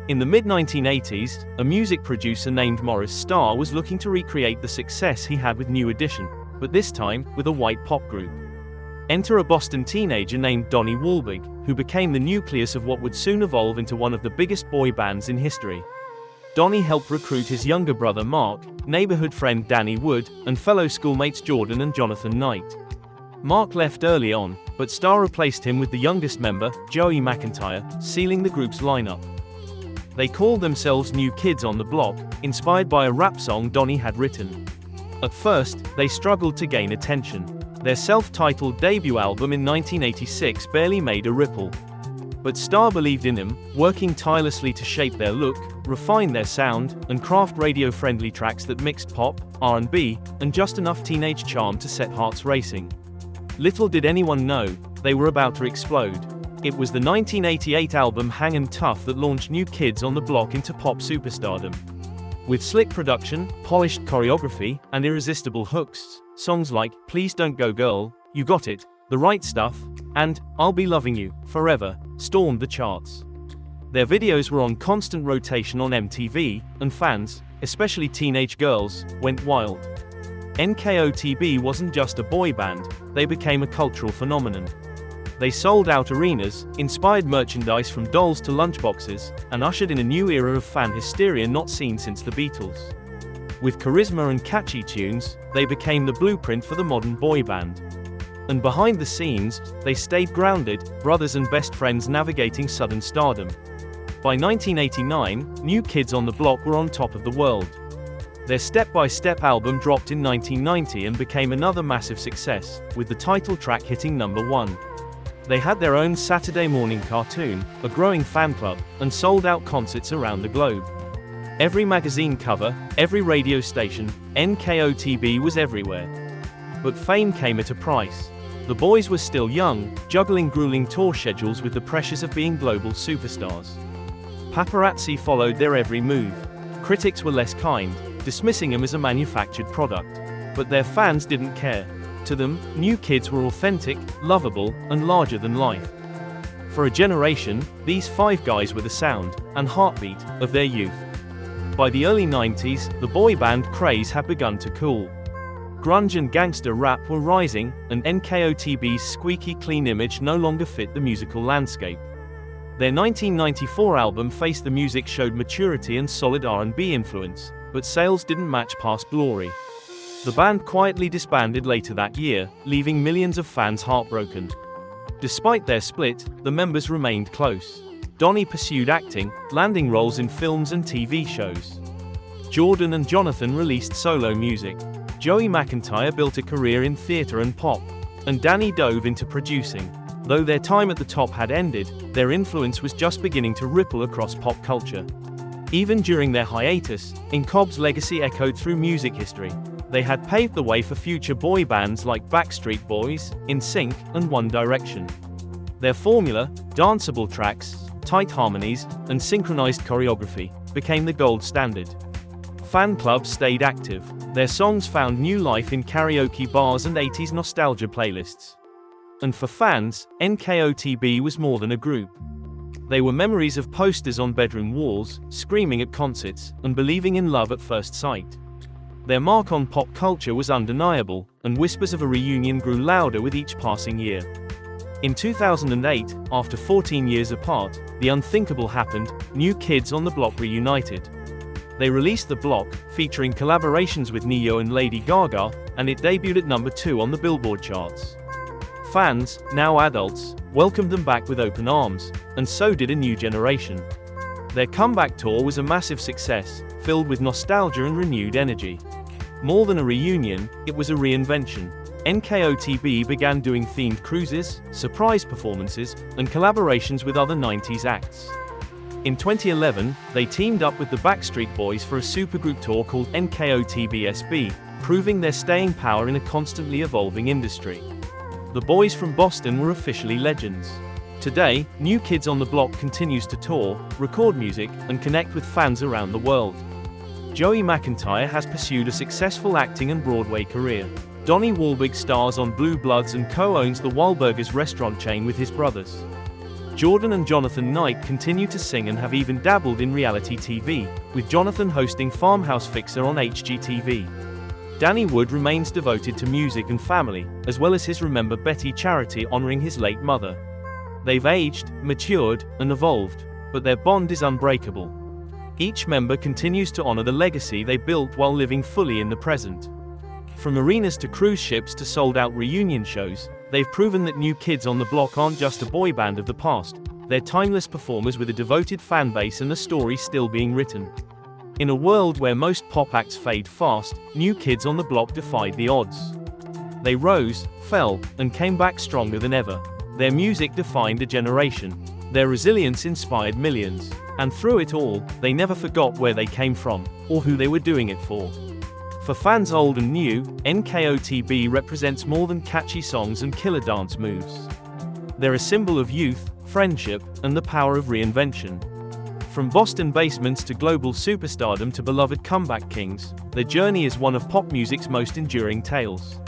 In the mid-1980s, a music producer named Morris Starr was looking to recreate the success he had with New Edition, but this time, with a white pop group. Enter a Boston teenager named Donnie Wahlberg, who became the nucleus of what would soon evolve into one of the biggest boy bands in history. Donnie helped recruit his younger brother Mark, neighborhood friend Danny Wood, and fellow schoolmates Jordan and Jonathan Knight. Mark left early on, but Starr replaced him with the youngest member, Joey McIntyre, sealing the group's lineup. They called themselves New Kids on the Block, inspired by a rap song Donnie had written. At first, they struggled to gain attention. Their self-titled debut album in 1986 barely made a ripple. But Starr believed in them, working tirelessly to shape their look, refine their sound, and craft radio-friendly tracks that mixed pop, R&B, and just enough teenage charm to set hearts racing. Little did anyone know, they were about to explode. It was the 1988 album Hangin' Tough that launched New Kids on the Block into pop superstardom. With slick production, polished choreography, and irresistible hooks, songs like Please Don't Go Girl, You Got It, The Right Stuff, and I'll Be Loving You Forever stormed the charts. Their videos were on constant rotation on MTV, and fans, especially teenage girls, went wild. NKOTB wasn't just a boy band, they became a cultural phenomenon. They sold out arenas, inspired merchandise from dolls to lunchboxes, and ushered in a new era of fan hysteria not seen since the Beatles. With charisma and catchy tunes, they became the blueprint for the modern boy band. And behind the scenes, they stayed grounded, brothers and best friends navigating sudden stardom. By 1989, New Kids on the Block were on top of the world. Their Step by Step album dropped in 1990 and became another massive success, with the title track hitting #1. They had their own Saturday morning cartoon, a growing fan club, and sold out concerts around the globe. Every magazine cover, every radio station, NKOTB was everywhere. But fame came at a price. The boys were still young, juggling grueling tour schedules with the pressures of being global superstars. Paparazzi followed their every move. Critics were less kind, dismissing them as a manufactured product. But their fans didn't care. To them, New Kids were authentic, lovable, and larger than life. For a generation, these five guys were the sound and heartbeat of their youth. By the early 90s, the boy band craze had begun to cool. Grunge and gangster rap were rising, and NKOTB's squeaky clean image no longer fit the musical landscape. Their 1994 album Face the Music showed maturity and solid R&B influence, but sales didn't match past glory. The band quietly disbanded later that year, leaving millions of fans heartbroken. Despite their split, the members remained close. Donnie pursued acting, landing roles in films and TV shows. Jordan and Jonathan released solo music. Joey McIntyre built a career in theater and pop. And Danny dove into producing. Though their time at the top had ended, their influence was just beginning to ripple across pop culture. Even during their hiatus, NKOTB's legacy echoed through music history. They had paved the way for future boy bands like Backstreet Boys, NSYNC, and One Direction. Their formula, danceable tracks, tight harmonies, and synchronized choreography, became the gold standard. Fan clubs stayed active. Their songs found new life in karaoke bars and 80s nostalgia playlists. And for fans, NKOTB was more than a group. They were memories of posters on bedroom walls, screaming at concerts, and believing in love at first sight. Their mark on pop culture was undeniable, and whispers of a reunion grew louder with each passing year. In 2008, after 14 years apart, the unthinkable happened. New Kids on the Block reunited. They released The Block, featuring collaborations with Ne-Yo and Lady Gaga, and it debuted at #2 on the Billboard charts. Fans, now adults, welcomed them back with open arms, and so did a new generation. Their comeback tour was a massive success, filled with nostalgia and renewed energy. More than a reunion, it was a reinvention. NKOTB began doing themed cruises, surprise performances, and collaborations with other 90s acts. In 2011, they teamed up with the Backstreet Boys for a supergroup tour called NKOTB-SB, proving their staying power in a constantly evolving industry. The boys from Boston were officially legends. Today, New Kids on the Block continues to tour, record music, and connect with fans around the world. Joey McIntyre has pursued a successful acting and Broadway career. Donnie Wahlberg stars on Blue Bloods and co-owns the Wahlburgers restaurant chain with his brothers. Jordan and Jonathan Knight continue to sing and have even dabbled in reality TV, with Jonathan hosting Farmhouse Fixer on HGTV. Danny Wood remains devoted to music and family, as well as his Remember Betty charity honoring his late mother. They've aged, matured, and evolved, but their bond is unbreakable. Each member continues to honor the legacy they built while living fully in the present. From arenas to cruise ships to sold-out reunion shows, they've proven that New Kids on the Block aren't just a boy band of the past, they're timeless performers with a devoted fan base and a story still being written. In a world where most pop acts fade fast, New Kids on the Block defied the odds. They rose, fell, and came back stronger than ever. Their music defined a generation. Their resilience inspired millions. And through it all, they never forgot where they came from, or who they were doing it for. For fans old and new, NKOTB represents more than catchy songs and killer dance moves. They're a symbol of youth, friendship, and the power of reinvention. From Boston basements to global superstardom to beloved comeback kings, their journey is one of pop music's most enduring tales.